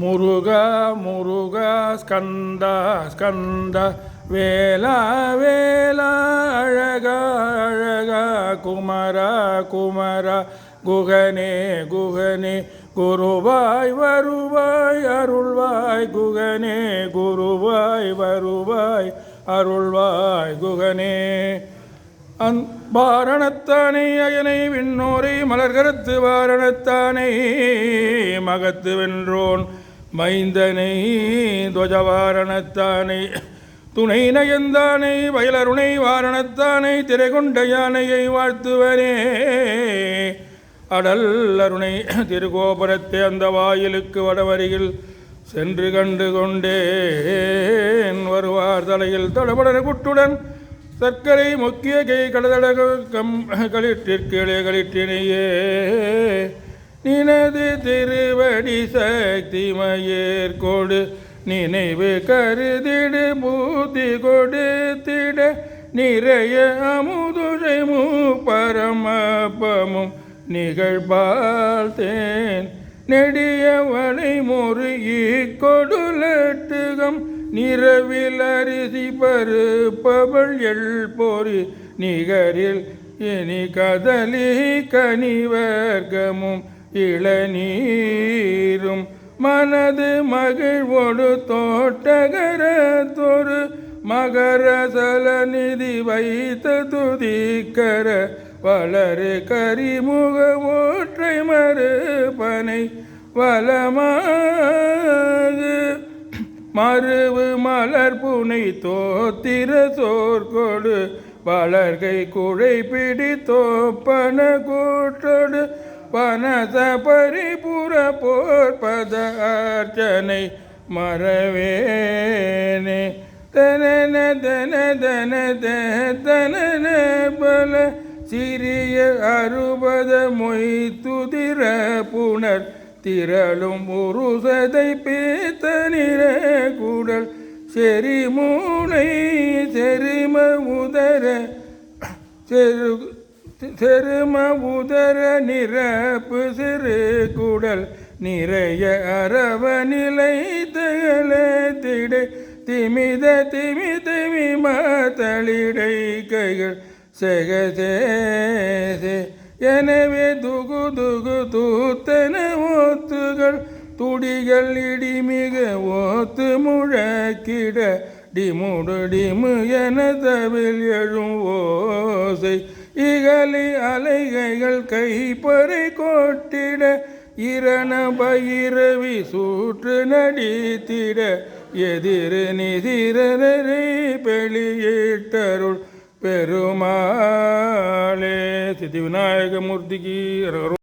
முருகா முருகா ஸ்கந்தா ஸ்கந்தா வேலா வேலா அழகா அழகா குமரா குமரா குகனே குகனே குருவாய் வருவாய் அருள்வாய் குகனே குருவாய் வருவாய் அருள்வாய் குகனே வாரணத்தானை அயனை விண்ணோரை மலர்கரத்து வாரணத்தானை மகத்து வென்றோன் மைந்தனை துவஜவாரணத்தானை துணை நயந்தானை வயலருணை வாரணத்தானை திரைகொண்ட யானையை வாழ்த்துவனே அடல் அருணை திருகோபுரத்தை அந்த வாயிலுக்கு வடவரியில் சென்று கண்டு கொண்டேன் வருவார் தலையில் தடபடன குட்டுடன் சர்க்கரை முக்கிய கை கடதடகம் களிற்றிற்கே களிற்றினையே நினது திருவடி சக்தி மயேற்கொடு நினைவு கருதிடு பூதி கொடுத்திட நிறைய அமுதுரை பரமபமும் நிகழ்பால் தேன் நெடிய வளை முருகி கொடுலட்டுகம் நிறவில் அரிசி பருப்பவள் எள் பொறி நிகரில் இனி கதலி கனிவர்க்கமும் இளநீரும் மனது மகிழ்வோடு தோட்டகரத்தொரு மகர சலநிதி வைத்த துதிக்கர வளரு கரிமுக ஒற்றை மறுபனை வலமாகு மருவு மலர் புனை தோத்திர சோர்கொடு வளர்கை குழை பிடி தோப்பன கூற்றோடு பனச பரிபுற போர்பத அர்ச்சனை மறவேனே தனன தன தன தன பல சிறிய அறுபத மொய் துதிர புனர் திரளும் உருசதை பேத்த நிற கூடல் செறிமூளை செரும உதர செரும உதர நிரப்பு சிறு கூடல் நிறைய அரவ நிலை திட திமித திமி திமி மாத்தளிடை கைகள் செகசே எனவே துகு துகு தூத்தன ஓத்துகள் துடிகள் இடிமிக ஓத்து முழக்கிட டிமுடு டிமு என தவில் எழும் ஓசை இகலி அலைகைகள் கைப்பறை கொட்டிட இரண பைரவி சூற்று நடித்திட எதிர் நிதிரரை வெளியிட்டருள் பெருமாளே சித்தி விநாயகமூர்த்திக்கு